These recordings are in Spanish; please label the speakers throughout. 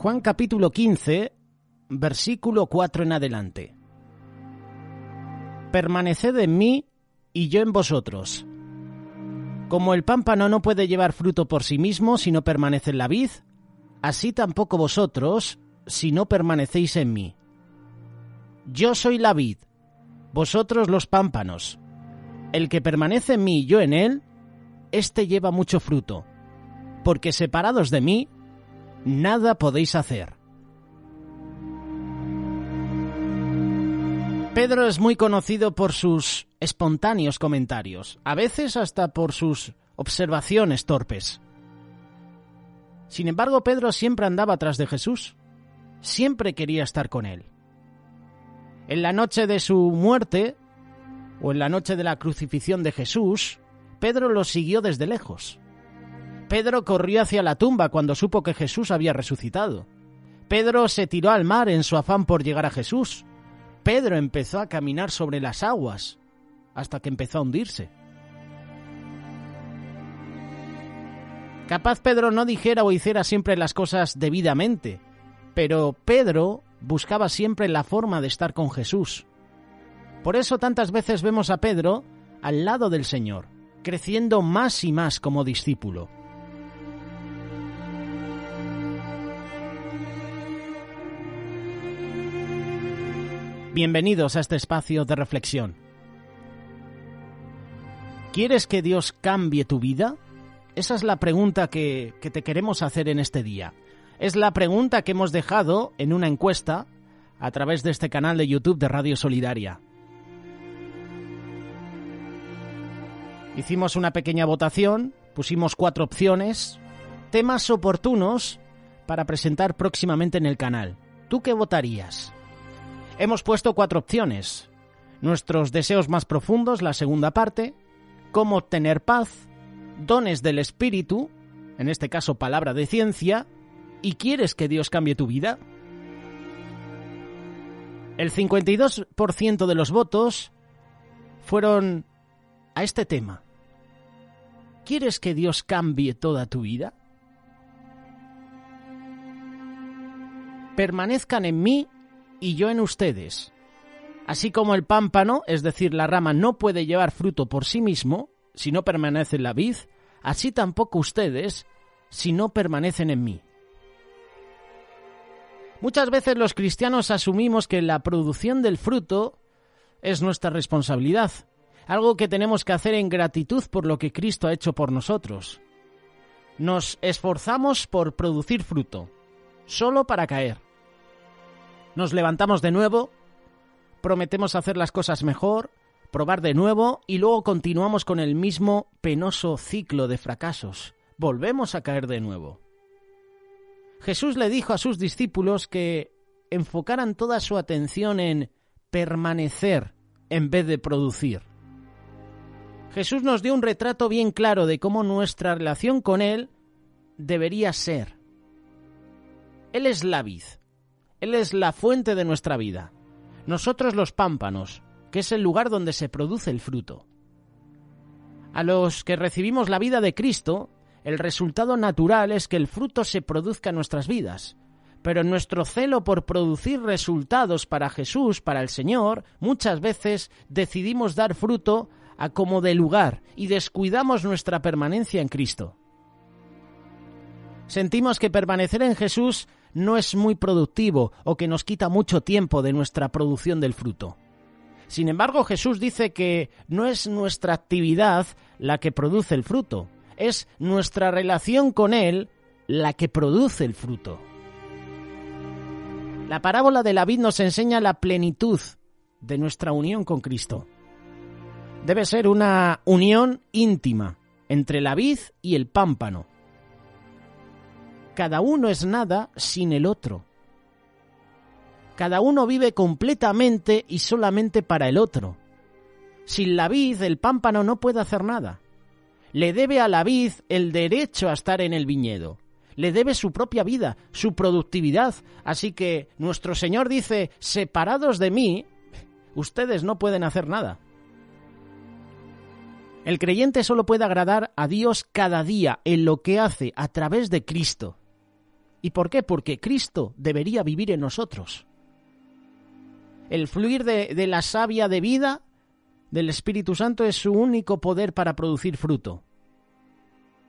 Speaker 1: Juan capítulo 15, versículo 4 en adelante. Permaneced en mí y yo en vosotros. Como el pámpano no puede llevar fruto por sí mismo si no permanece en la vid, así tampoco vosotros si no permanecéis en mí. Yo soy la vid, vosotros los pámpanos. El que permanece en mí y yo en él, éste lleva mucho fruto, porque separados de mí, nada podéis hacer. Pedro es muy conocido por sus espontáneos comentarios, a veces hasta por sus observaciones torpes. Sin embargo, Pedro siempre andaba tras de Jesús, siempre quería estar con él. En la noche de su muerte, o en la noche de la crucifixión de Jesús, Pedro lo siguió desde lejos. Pedro corrió hacia la tumba cuando supo que Jesús había resucitado. Pedro se tiró al mar en su afán por llegar a Jesús. Pedro empezó a caminar sobre las aguas hasta que empezó a hundirse. Capaz Pedro no dijera o hiciera siempre las cosas debidamente, pero Pedro buscaba siempre la forma de estar con Jesús. Por eso tantas veces vemos a Pedro al lado del Señor, creciendo más y más como discípulo. Bienvenidos a este espacio de reflexión. ¿Quieres que Dios cambie tu vida? Esa es la pregunta que te queremos hacer en este día. Es la pregunta que hemos dejado en una encuesta a través de este canal de YouTube de Radio Solidaria. Hicimos una pequeña votación, pusimos 4 opciones, temas oportunos para presentar próximamente en el canal. ¿Tú qué votarías? Hemos puesto 4 opciones. Nuestros deseos más profundos, la segunda parte, cómo obtener paz, dones del Espíritu, en este caso palabra de ciencia, ¿y quieres que Dios cambie tu vida? El 52% de los votos fueron a este tema. ¿Quieres que Dios cambie toda tu vida? Permanezcan en mí y yo en ustedes. Así como el pámpano, es decir, la rama, no puede llevar fruto por sí mismo si no permanece en la vid, así tampoco ustedes si no permanecen en mí. Muchas veces los cristianos asumimos que la producción del fruto es nuestra responsabilidad, algo que tenemos que hacer en gratitud por lo que Cristo ha hecho por nosotros. Nos esforzamos por producir fruto, solo para caer. Nos levantamos de nuevo, prometemos hacer las cosas mejor, probar de nuevo y luego continuamos con el mismo penoso ciclo de fracasos. Volvemos a caer de nuevo. Jesús le dijo a sus discípulos que enfocaran toda su atención en permanecer en vez de producir. Jesús nos dio un retrato bien claro de cómo nuestra relación con Él debería ser. Él es la vid, Él es la fuente de nuestra vida. Nosotros los pámpanos, que es el lugar donde se produce el fruto. A los que recibimos la vida de Cristo, el resultado natural es que el fruto se produzca en nuestras vidas. Pero en nuestro celo por producir resultados para Jesús, para el Señor, muchas veces decidimos dar fruto a como de lugar y descuidamos nuestra permanencia en Cristo. Sentimos que permanecer en Jesús no es muy productivo o que nos quita mucho tiempo de nuestra producción del fruto. Sin embargo, Jesús dice que no es nuestra actividad la que produce el fruto, es nuestra relación con Él la que produce el fruto. La parábola de la vid nos enseña la plenitud de nuestra unión con Cristo. Debe ser una unión íntima entre la vid y el pámpano. Cada uno es nada sin el otro. Cada uno vive completamente y solamente para el otro. Sin la vid, el pámpano no puede hacer nada. Le debe a la vid el derecho a estar en el viñedo. Le debe su propia vida, su productividad. Así que nuestro Señor dice, separados de mí, ustedes no pueden hacer nada. El creyente solo puede agradar a Dios cada día en lo que hace a través de Cristo. ¿Y por qué? Porque Cristo debería vivir en nosotros. El fluir de la savia de vida del Espíritu Santo es su único poder para producir fruto.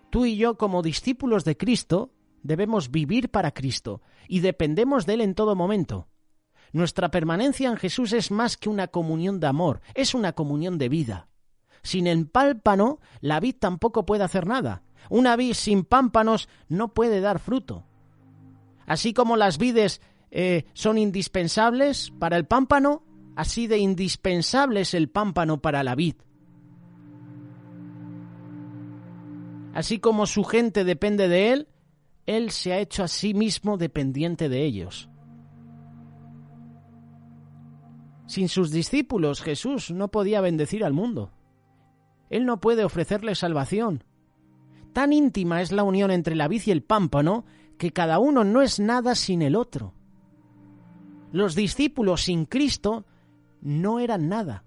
Speaker 1: Tú y yo, como discípulos de Cristo, debemos vivir para Cristo y dependemos de Él en todo momento. Nuestra permanencia en Jesús es más que una comunión de amor, es una comunión de vida. Sin el pámpano, la vid tampoco puede hacer nada. Una vid sin pámpanos no puede dar fruto. Así como las vides son indispensables para el pámpano, así de indispensable es el pámpano para la vid. Así como su gente depende de él, él se ha hecho a sí mismo dependiente de ellos. Sin sus discípulos, Jesús no podía bendecir al mundo. Él no puede ofrecerle salvación. Tan íntima es la unión entre la vid y el pámpano que cada uno no es nada sin el otro. Los discípulos sin Cristo no eran nada.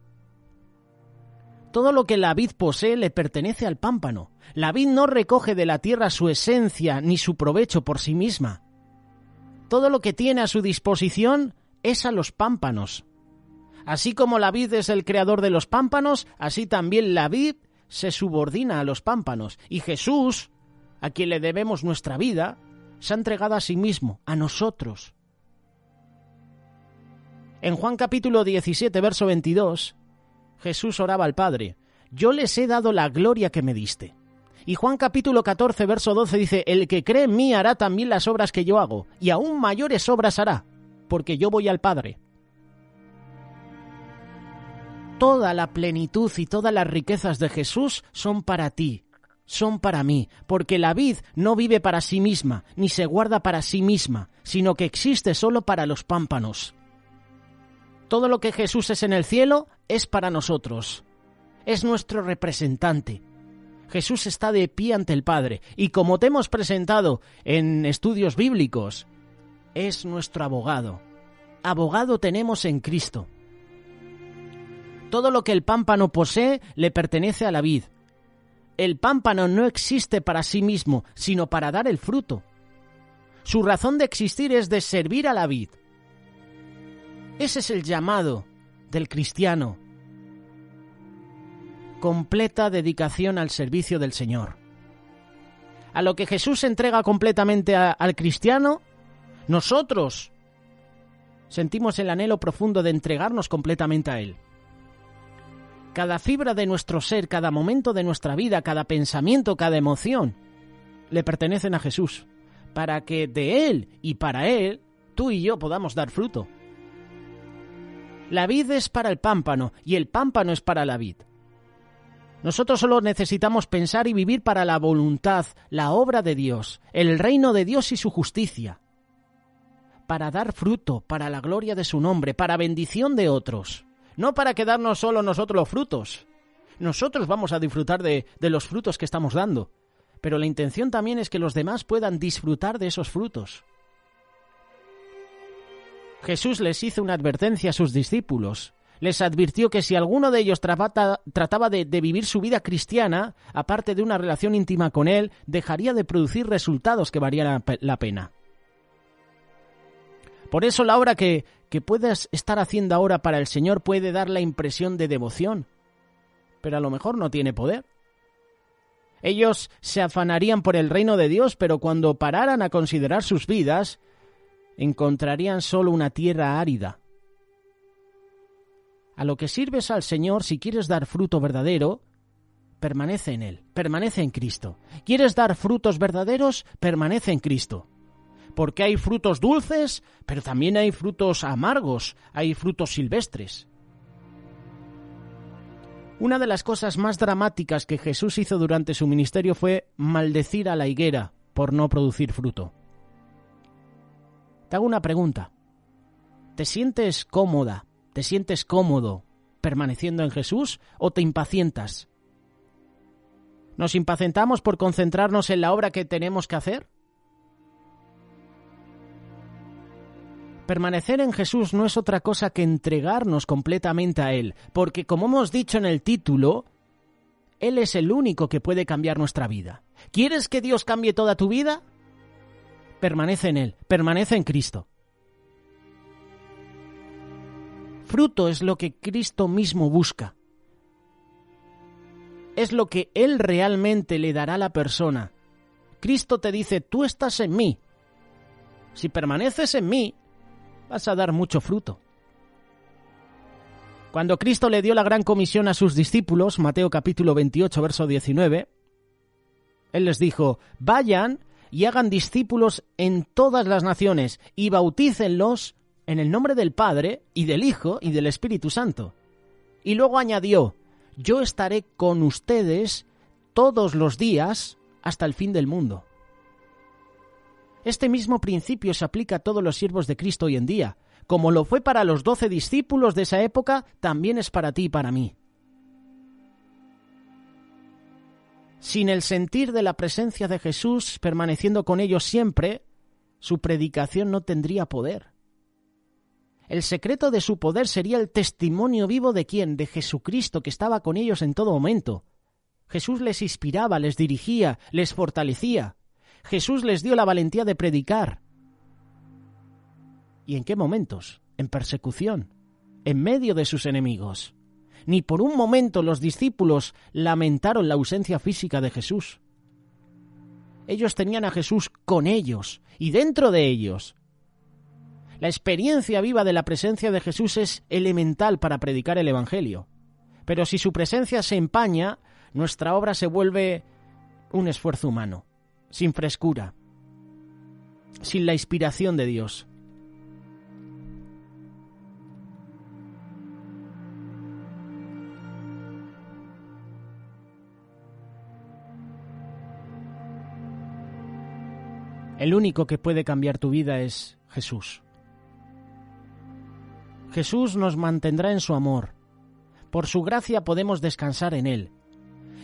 Speaker 1: Todo lo que la vid posee le pertenece al pámpano. La vid no recoge de la tierra su esencia ni su provecho por sí misma. Todo lo que tiene a su disposición es a los pámpanos. Así como la vid es el creador de los pámpanos, así también la vid se subordina a los pámpanos. Y Jesús, a quien le debemos nuestra vida, se ha entregado a sí mismo, a nosotros. En Juan capítulo 17, verso 22, Jesús oraba al Padre: yo les he dado la gloria que me diste. Y Juan capítulo 14, verso 12 dice: el que cree en mí hará también las obras que yo hago, y aún mayores obras hará, porque yo voy al Padre. Toda la plenitud y todas las riquezas de Jesús son para ti, son para mí, porque la vid no vive para sí misma, ni se guarda para sí misma, sino que existe solo para los pámpanos. Todo lo que Jesús es en el cielo es para nosotros. Es nuestro representante. Jesús está de pie ante el Padre, y como te hemos presentado en estudios bíblicos, es nuestro abogado. Abogado tenemos en Cristo. Todo lo que el pámpano posee le pertenece a la vid. El pámpano no existe para sí mismo, sino para dar el fruto. Su razón de existir es de servir a la vid. Ese es el llamado del cristiano. Completa dedicación al servicio del Señor. A lo que Jesús entrega completamente al cristiano, nosotros sentimos el anhelo profundo de entregarnos completamente a Él. Cada fibra de nuestro ser, cada momento de nuestra vida, cada pensamiento, cada emoción, le pertenecen a Jesús, para que de Él y para Él, tú y yo podamos dar fruto. La vid es para el pámpano y el pámpano es para la vid. Nosotros solo necesitamos pensar y vivir para la voluntad, la obra de Dios, el reino de Dios y su justicia, para dar fruto, para la gloria de su nombre, para bendición de otros. No para quedarnos solo nosotros los frutos. Nosotros vamos a disfrutar de los frutos que estamos dando, pero la intención también es que los demás puedan disfrutar de esos frutos. Jesús les hizo una advertencia a sus discípulos. Les advirtió que si alguno de ellos trataba de vivir su vida cristiana, aparte de una relación íntima con Él, dejaría de producir resultados que valieran la pena. Por eso la obra que puedas estar haciendo ahora para el Señor puede dar la impresión de devoción, pero a lo mejor no tiene poder. Ellos se afanarían por el reino de Dios, pero cuando pararan a considerar sus vidas, encontrarían solo una tierra árida. A lo que sirves al Señor, si quieres dar fruto verdadero, permanece en Él, permanece en Cristo. ¿Quieres dar frutos verdaderos? Permanece en Cristo. Porque hay frutos dulces, pero también hay frutos amargos, hay frutos silvestres. Una de las cosas más dramáticas que Jesús hizo durante su ministerio fue maldecir a la higuera por no producir fruto. Te hago una pregunta. ¿Te sientes cómoda, te sientes cómodo permaneciendo en Jesús o te impacientas? ¿Nos impacientamos por concentrarnos en la obra que tenemos que hacer? Permanecer en Jesús no es otra cosa que entregarnos completamente a Él, porque como hemos dicho en el título, Él es el único que puede cambiar nuestra vida. ¿Quieres que Dios cambie toda tu vida? permanece en Él, permanece en Cristo. Fruto es lo que Cristo mismo busca. Es lo que Él realmente le dará a la persona. Cristo te dice, tú estás en mí. Si permaneces en mí, vas a dar mucho fruto. Cuando Cristo le dio la gran comisión a sus discípulos, Mateo capítulo 28, verso 19, Él les dijo, vayan y hagan discípulos en todas las naciones y bautícenlos en el nombre del Padre y del Hijo y del Espíritu Santo. Y luego añadió, yo estaré con ustedes todos los días hasta el fin del mundo. Este mismo principio se aplica a todos los siervos de Cristo hoy en día. Como lo fue para los 12 discípulos de esa época, también es para ti y para mí. Sin el sentir de la presencia de Jesús permaneciendo con ellos siempre, su predicación no tendría poder. El secreto de su poder sería el testimonio vivo de ¿quién? De Jesucristo, que estaba con ellos en todo momento. Jesús les inspiraba, les dirigía, les fortalecía. Jesús les dio la valentía de predicar. ¿Y en qué momentos? En persecución, en medio de sus enemigos. Ni por un momento los discípulos lamentaron la ausencia física de Jesús. Ellos tenían a Jesús con ellos y dentro de ellos. La experiencia viva de la presencia de Jesús es elemental para predicar el Evangelio. Pero si su presencia se empaña, nuestra obra se vuelve un esfuerzo humano, sin frescura, sin la inspiración de Dios. El único que puede cambiar tu vida es Jesús. Jesús nos mantendrá en su amor. Por su gracia podemos descansar en Él.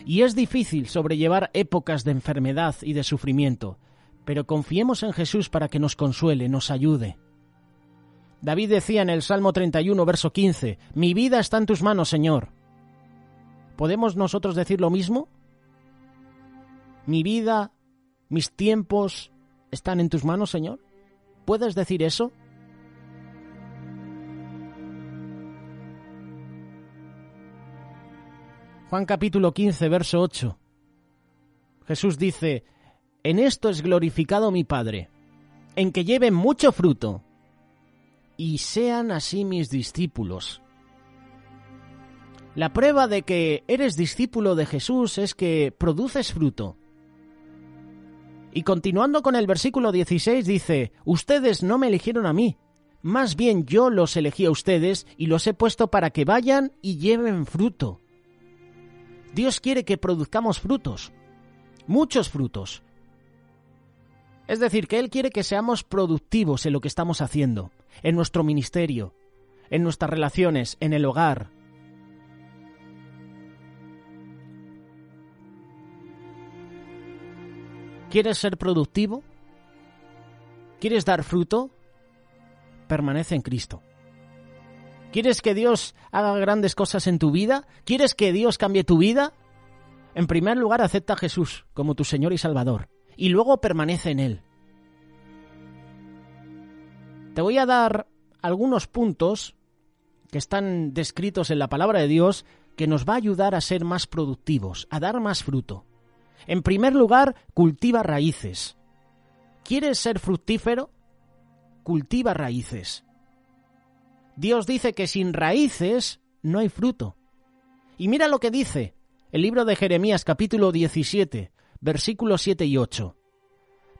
Speaker 1: Y es difícil sobrellevar épocas de enfermedad y de sufrimiento, pero confiemos en Jesús para que nos consuele, nos ayude. David decía en el Salmo 31, verso 15, «Mi vida está en tus manos, Señor». ¿Podemos nosotros decir lo mismo? Mi vida, mis tiempos están en tus manos, Señor. ¿Puedes decir eso? Juan capítulo 15, verso 8. Jesús dice, «En esto es glorificado mi Padre, en que lleven mucho fruto, y sean así mis discípulos». La prueba de que eres discípulo de Jesús es que produces fruto. Y continuando con el versículo 16 dice, «Ustedes no me eligieron a mí, más bien yo los elegí a ustedes y los he puesto para que vayan y lleven fruto». Dios quiere que produzcamos frutos, muchos frutos. Es decir, que Él quiere que seamos productivos en lo que estamos haciendo, en nuestro ministerio, en nuestras relaciones, en el hogar. ¿Quieres ser productivo? ¿Quieres dar fruto? Permanece en Cristo. ¿Quieres que Dios haga grandes cosas en tu vida? ¿Quieres que Dios cambie tu vida? En primer lugar, acepta a Jesús como tu Señor y Salvador, y luego permanece en Él. Te voy a dar algunos puntos que están descritos en la palabra de Dios que nos va a ayudar a ser más productivos, a dar más fruto. En primer lugar, cultiva raíces. ¿Quieres ser fructífero? Cultiva raíces. Dios dice que sin raíces no hay fruto. Y mira lo que dice el libro de Jeremías capítulo 17, versículos 7 y 8.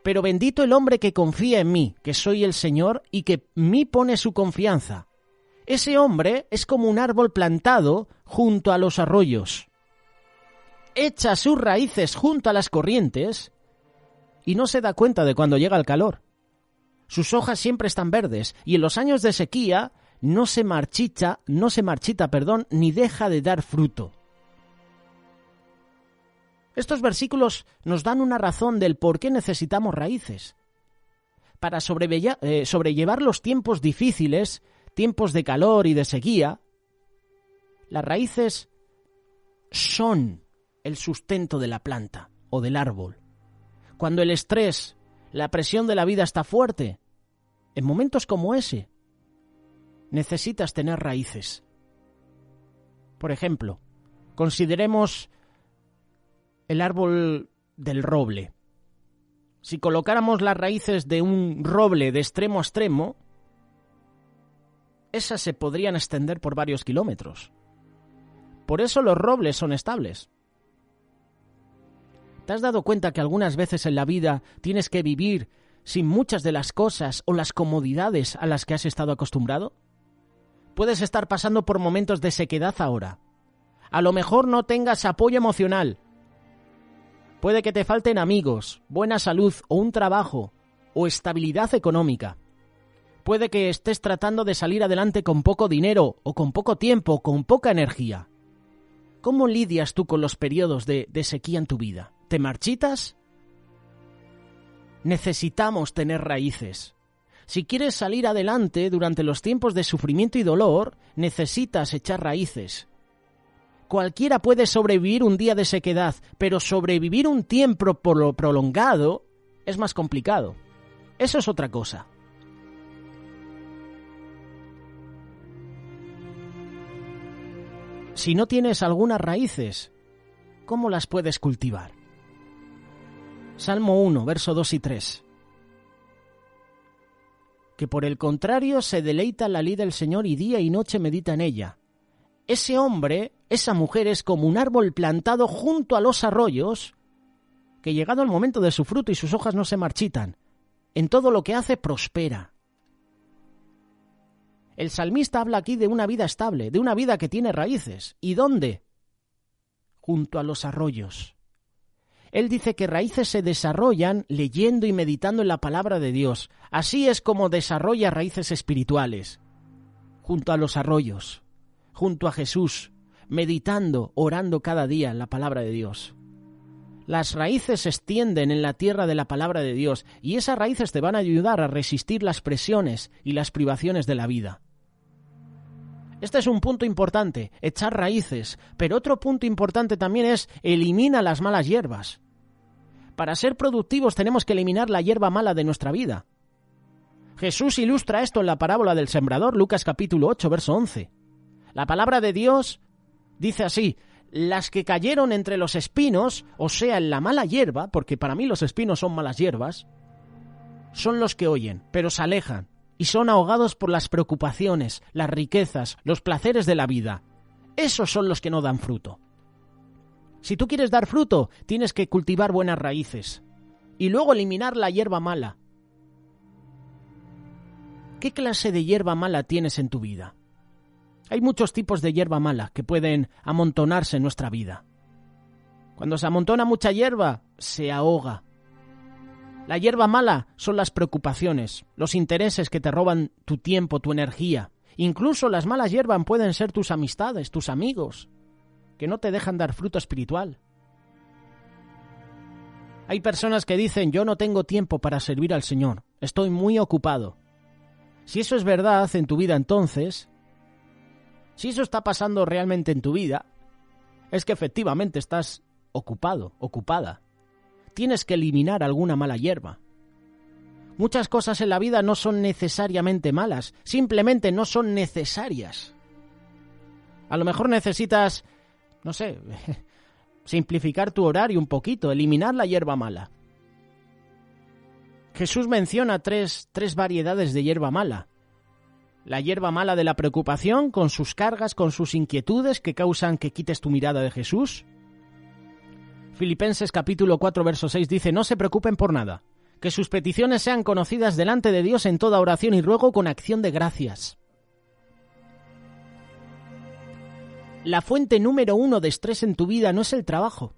Speaker 1: «Pero bendito el hombre que confía en mí, que soy el Señor, y que en mí pone su confianza. Ese hombre es como un árbol plantado junto a los arroyos. Echa sus raíces junto a las corrientes y no se da cuenta de cuando llega el calor. Sus hojas siempre están verdes y en los años de sequía no se marchita, ni deja de dar fruto». Estos versículos nos dan una razón del por qué necesitamos raíces. Para sobrellevar los tiempos difíciles, tiempos de calor y de sequía, las raíces son el sustento de la planta o del árbol. Cuando el estrés, la presión de la vida está fuerte. En momentos como ese, necesitas tener raíces. Por ejemplo, consideremos el árbol del roble. Si colocáramos las raíces de un roble de extremo a extremo, esas se podrían extender por varios kilómetros. Por eso los robles son estables. ¿Te has dado cuenta que algunas veces en la vida tienes que vivir sin muchas de las cosas o las comodidades a las que has estado acostumbrado? Puedes estar pasando por momentos de sequedad ahora. A lo mejor no tengas apoyo emocional. Puede que te falten amigos, buena salud o un trabajo o estabilidad económica. Puede que estés tratando de salir adelante con poco dinero o con poco tiempo, con poca energía. ¿Cómo lidias tú con los periodos de sequía en tu vida? ¿Te marchitas? Necesitamos tener raíces. Si quieres salir adelante durante los tiempos de sufrimiento y dolor, necesitas echar raíces. Cualquiera puede sobrevivir un día de sequedad, pero sobrevivir un tiempo prolongado es más complicado. Eso es otra cosa. Si no tienes algunas raíces, ¿cómo las puedes cultivar? Salmo 1, verso 2 y 3. Que por el contrario se deleita en la ley del Señor y día y noche medita en ella. Ese hombre, esa mujer es como un árbol plantado junto a los arroyos, que llegado el momento de su fruto y sus hojas no se marchitan. En todo lo que hace prospera. El salmista habla aquí de una vida estable, de una vida que tiene raíces. ¿Y dónde? Junto a los arroyos. Él dice que raíces se desarrollan leyendo y meditando en la palabra de Dios. Así es como desarrolla raíces espirituales. Junto a los arroyos, junto a Jesús, meditando, orando cada día en la palabra de Dios. Las raíces se extienden en la tierra de la palabra de Dios y esas raíces te van a ayudar a resistir las presiones y las privaciones de la vida. Este es un punto importante, echar raíces, pero otro punto importante también es elimina las malas hierbas. Para ser productivos tenemos que eliminar la hierba mala de nuestra vida. Jesús ilustra esto en la parábola del sembrador, Lucas capítulo 8, verso 11. La palabra de Dios dice así: las que cayeron entre los espinos, o sea, en la mala hierba, porque para mí los espinos son malas hierbas, son los que oyen, pero se alejan, y son ahogados por las preocupaciones, las riquezas, los placeres de la vida. Esos son los que no dan fruto. Si tú quieres dar fruto, tienes que cultivar buenas raíces, y luego eliminar la hierba mala. ¿Qué clase de hierba mala tienes en tu vida? Hay muchos tipos de hierba mala que pueden amontonarse en nuestra vida. Cuando se amontona mucha hierba, se ahoga. La hierba mala son las preocupaciones, los intereses que te roban tu tiempo, tu energía. Incluso las malas hierbas pueden ser tus amistades, tus amigos, que no te dejan dar fruto espiritual. Hay personas que dicen: yo no tengo tiempo para servir al Señor, estoy muy ocupado. Si eso es verdad en tu vida, entonces, si eso está pasando realmente en tu vida, es que efectivamente estás ocupado, ocupada. Tienes que eliminar alguna mala hierba. Muchas cosas en la vida no son necesariamente malas, simplemente no son necesarias. A lo mejor necesitas, no sé, simplificar tu horario un poquito, eliminar la hierba mala. Jesús menciona tres variedades de hierba mala. La hierba mala de la preocupación, con sus cargas, con sus inquietudes que causan que quites tu mirada de Jesús. Filipenses capítulo 4, verso 6 dice: no se preocupen por nada, que sus peticiones sean conocidas delante de Dios en toda oración y ruego con acción de gracias. La fuente número 1 de estrés en tu vida no es el trabajo,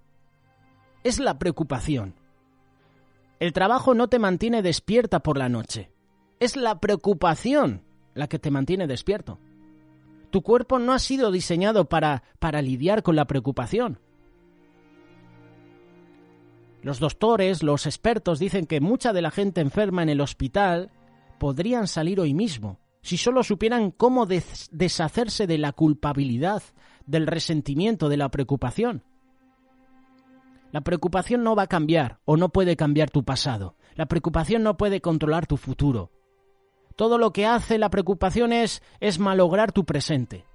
Speaker 1: es la preocupación. El trabajo no te mantiene despierta por la noche, es la preocupación la que te mantiene despierto. Tu cuerpo no ha sido diseñado para lidiar con la preocupación. Los doctores, los expertos dicen que mucha de la gente enferma en el hospital podrían salir hoy mismo, si solo supieran cómo deshacerse de la culpabilidad, del resentimiento, de la preocupación. La preocupación no va a cambiar o no puede cambiar tu pasado. La preocupación no puede controlar tu futuro. Todo lo que hace la preocupación es malograr tu presente.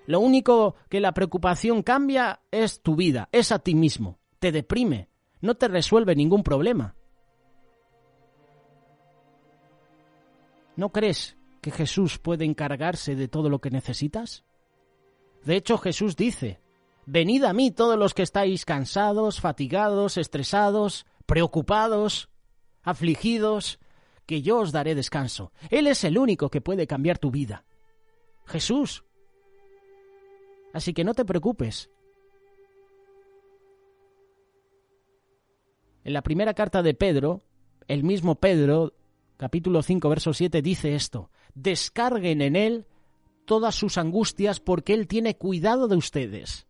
Speaker 1: Lo único que la preocupación cambia es tu vida, es a ti mismo. Te deprime, no te resuelve ningún problema. ¿No crees que Jesús puede encargarse de todo lo que necesitas? De hecho, Jesús dice: venid a mí todos los que estáis cansados, fatigados, estresados, preocupados, afligidos, que yo os daré descanso. Él es el único que puede cambiar tu vida. Jesús. Así que no te preocupes. En la primera carta de Pedro, el mismo Pedro, capítulo 5, verso 7, dice esto: descarguen en él todas sus angustias porque él tiene cuidado de ustedes.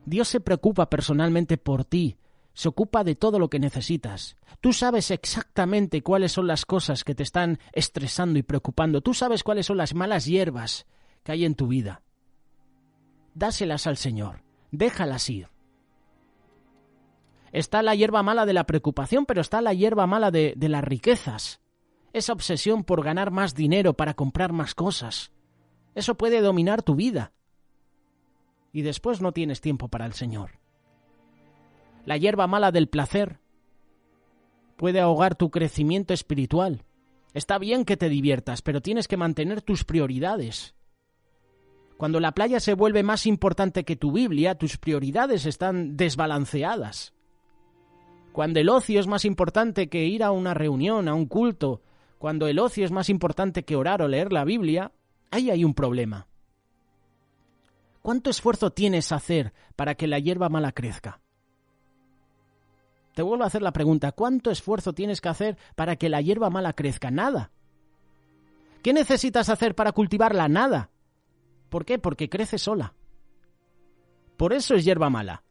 Speaker 1: Dios se preocupa personalmente por ti, se ocupa de todo lo que necesitas. Tú sabes exactamente cuáles son las cosas que te están estresando y preocupando. Tú sabes cuáles son las malas hierbas que hay en tu vida. Dáselas al Señor, déjalas ir. Está la hierba mala de la preocupación, pero está la hierba mala de las riquezas. Esa obsesión por ganar más dinero para comprar más cosas. Eso puede dominar tu vida. Y después no tienes tiempo para el Señor. La hierba mala del placer puede ahogar tu crecimiento espiritual. Está bien que te diviertas, pero tienes que mantener tus prioridades. Cuando la playa se vuelve más importante que tu Biblia, tus prioridades están desbalanceadas. Cuando el ocio es más importante que ir a una reunión, a un culto, cuando el ocio es más importante que orar o leer la Biblia, ahí hay un problema. ¿Cuánto esfuerzo tienes a hacer para que la hierba mala crezca? Te vuelvo a hacer la pregunta: ¿cuánto esfuerzo tienes que hacer para que la hierba mala crezca? Nada. ¿Qué necesitas hacer para cultivarla? Nada. ¿Por qué? Porque crece sola. Por eso es hierba mala.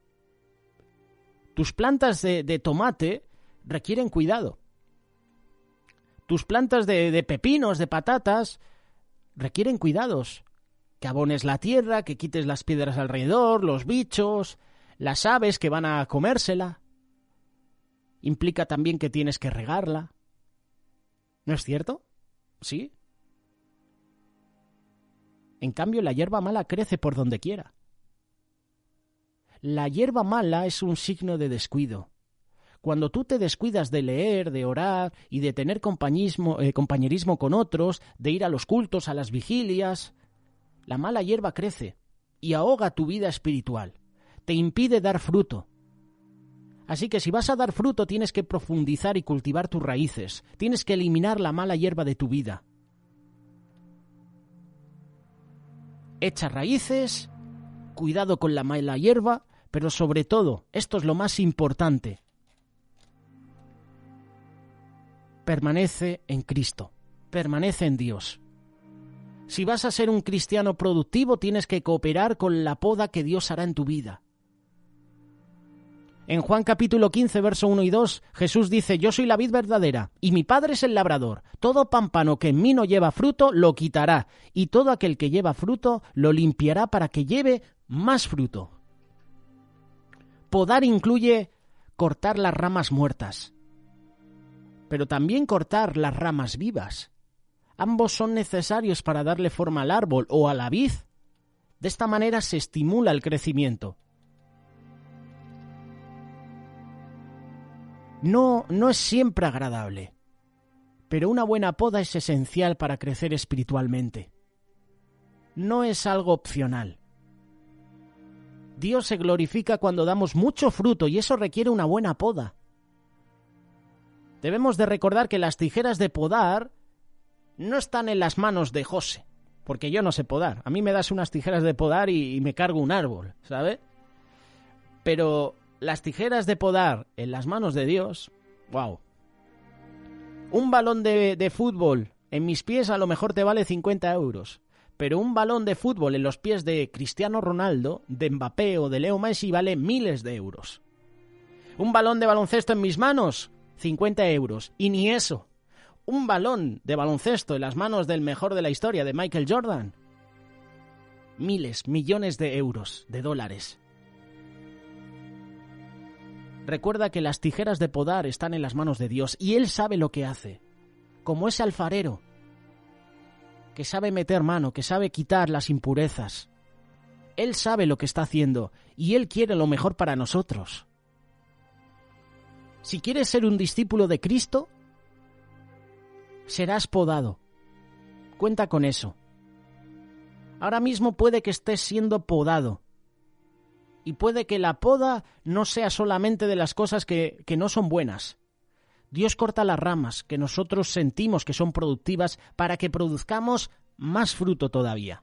Speaker 1: Tus plantas de tomate requieren cuidado. Tus plantas de pepinos, de patatas, requieren cuidados. Que abones la tierra, que quites las piedras alrededor, los bichos, las aves que van a comérsela. Implica también que tienes que regarla. ¿No es cierto? ¿Sí? En cambio, la hierba mala crece por donde quiera. La hierba mala es un signo de descuido. Cuando tú te descuidas de leer, de orar y de tener compañerismo con otros, de ir a los cultos, a las vigilias, la mala hierba crece y ahoga tu vida espiritual. Te impide dar fruto. Así que si vas a dar fruto tienes que profundizar y cultivar tus raíces. Tienes que eliminar la mala hierba de tu vida. Echa raíces, cuidado con la mala hierba, pero sobre todo, esto es lo más importante, permanece en Cristo, permanece en Dios. Si vas a ser un cristiano productivo, tienes que cooperar con la poda que Dios hará en tu vida. En Juan capítulo 15, verso 1 y 2, Jesús dice: yo soy la vid verdadera, y mi Padre es el labrador. Todo pámpano que en mí no lleva fruto, lo quitará, y todo aquel que lleva fruto, lo limpiará para que lleve más fruto. Podar incluye cortar las ramas muertas, pero también cortar las ramas vivas. Ambos son necesarios para darle forma al árbol o a la vid. De esta manera se estimula el crecimiento. No es siempre agradable, pero una buena poda es esencial para crecer espiritualmente. No es algo opcional. Dios se glorifica cuando damos mucho fruto y eso requiere una buena poda. Debemos de recordar que las tijeras de podar no están en las manos de José, porque yo no sé podar. A mí me das unas tijeras de podar y me cargo un árbol, ¿sabes? Pero las tijeras de podar en las manos de Dios, ¡wow! Un balón de fútbol en mis pies a lo mejor te vale 50 euros, pero un balón de fútbol en los pies de Cristiano Ronaldo, de Mbappé o de Leo Messi vale miles de euros. Un balón de baloncesto en mis manos, 50 euros, y ni eso. Un balón de baloncesto en las manos del mejor de la historia, de Michael Jordan, miles, millones de euros, de dólares. Recuerda que las tijeras de podar están en las manos de Dios y Él sabe lo que hace. Como ese alfarero que sabe meter mano, que sabe quitar las impurezas. Él sabe lo que está haciendo y Él quiere lo mejor para nosotros. Si quieres ser un discípulo de Cristo, serás podado. Cuenta con eso. Ahora mismo puede que estés siendo podado. Y puede que la poda no sea solamente de las cosas que no son buenas. Dios corta las ramas que nosotros sentimos que son productivas para que produzcamos más fruto todavía.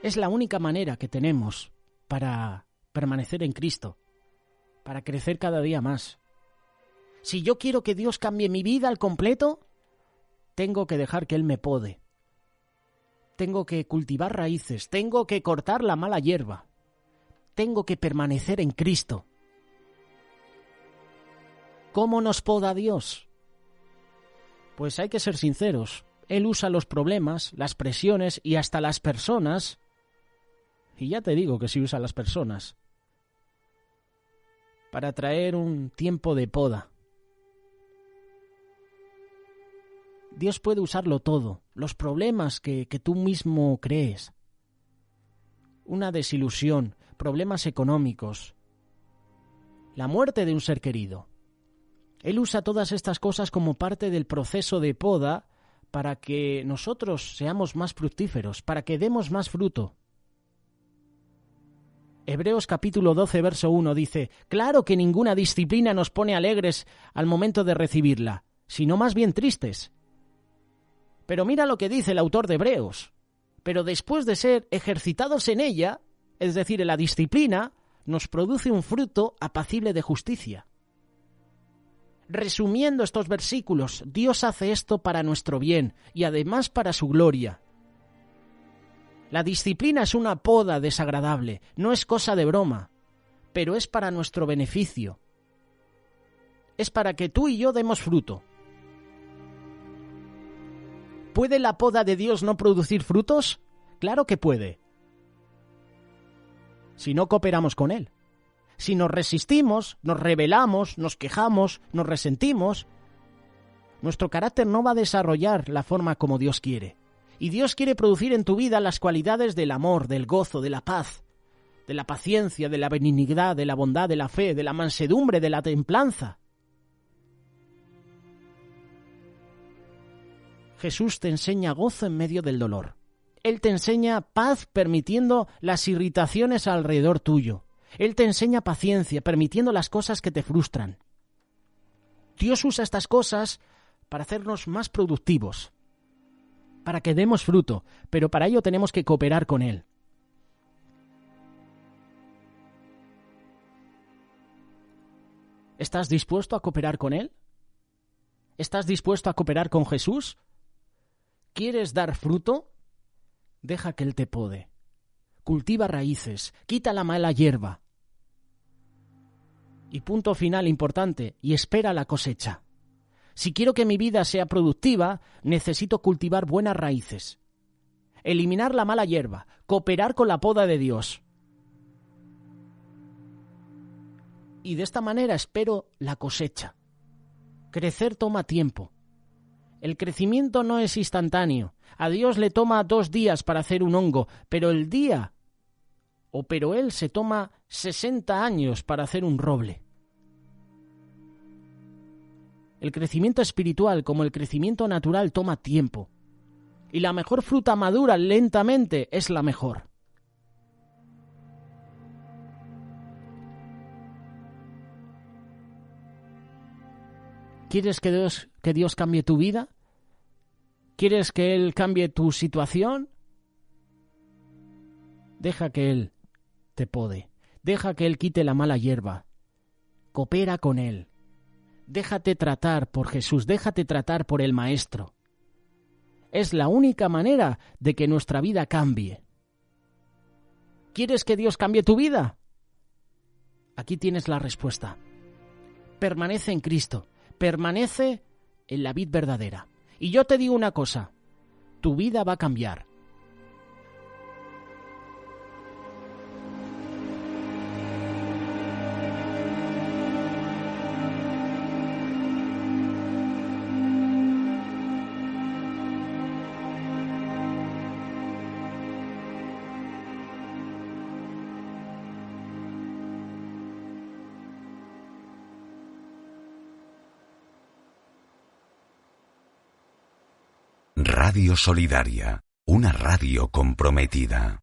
Speaker 1: Es la única manera que tenemos para permanecer en Cristo, para crecer cada día más. Si yo quiero que Dios cambie mi vida al completo, tengo que dejar que Él me pode. Tengo que cultivar raíces, tengo que cortar la mala hierba, tengo que permanecer en Cristo. ¿Cómo nos poda Dios? Pues hay que ser sinceros. Él usa los problemas, las presiones y hasta las personas, y ya te digo que sí usa las personas, para traer un tiempo de poda. Dios puede usarlo todo, los problemas que tú mismo crees, una desilusión, problemas económicos, la muerte de un ser querido. Él usa todas estas cosas como parte del proceso de poda para que nosotros seamos más fructíferos, para que demos más fruto. Hebreos capítulo 12, verso 1 dice: «Claro que ninguna disciplina nos pone alegres al momento de recibirla, sino más bien tristes». Pero mira lo que dice el autor de Hebreos. Pero después de ser ejercitados en ella, es decir, en la disciplina, nos produce un fruto apacible de justicia. Resumiendo estos versículos, Dios hace esto para nuestro bien y además para su gloria. La disciplina es una poda desagradable, no es cosa de broma, pero es para nuestro beneficio. Es para que tú y yo demos fruto. ¿Puede la poda de Dios no producir frutos? Claro que puede. Si no cooperamos con Él. Si nos resistimos, nos rebelamos, nos quejamos, nos resentimos, nuestro carácter no va a desarrollar la forma como Dios quiere. Y Dios quiere producir en tu vida las cualidades del amor, del gozo, de la paz, de la paciencia, de la benignidad, de la bondad, de la fe, de la mansedumbre, de la templanza. Jesús te enseña gozo en medio del dolor. Él te enseña paz permitiendo las irritaciones alrededor tuyo. Él te enseña paciencia permitiendo las cosas que te frustran. Dios usa estas cosas para hacernos más productivos, para que demos fruto, pero para ello tenemos que cooperar con Él. ¿Estás dispuesto a cooperar con Él? ¿Estás dispuesto a cooperar con Jesús? ¿Quieres dar fruto? Deja que Él te pode. Cultiva raíces, quita la mala hierba. Y punto final importante, y espera la cosecha. Si quiero que mi vida sea productiva, necesito cultivar buenas raíces. Eliminar la mala hierba, cooperar con la poda de Dios. Y de esta manera espero la cosecha. Crecer toma tiempo. El crecimiento no es instantáneo. A Dios le toma 2 días para hacer un hongo, pero Él se toma 60 años para hacer un roble. El crecimiento espiritual, como el crecimiento natural, toma tiempo. Y la mejor fruta madura lentamente es la mejor. ¿Quieres que Dios cambie tu vida? ¿Quieres que Él cambie tu situación? Deja que Él te pode. Deja que Él quite la mala hierba. Coopera con Él. Déjate tratar por Jesús. Déjate tratar por el Maestro. Es la única manera de que nuestra vida cambie. ¿Quieres que Dios cambie tu vida? Aquí tienes la respuesta. Permanece en Cristo. Permanece en la vid verdadera. Y yo te digo una cosa, tu vida va a cambiar.
Speaker 2: Radio Solidaria, una radio comprometida.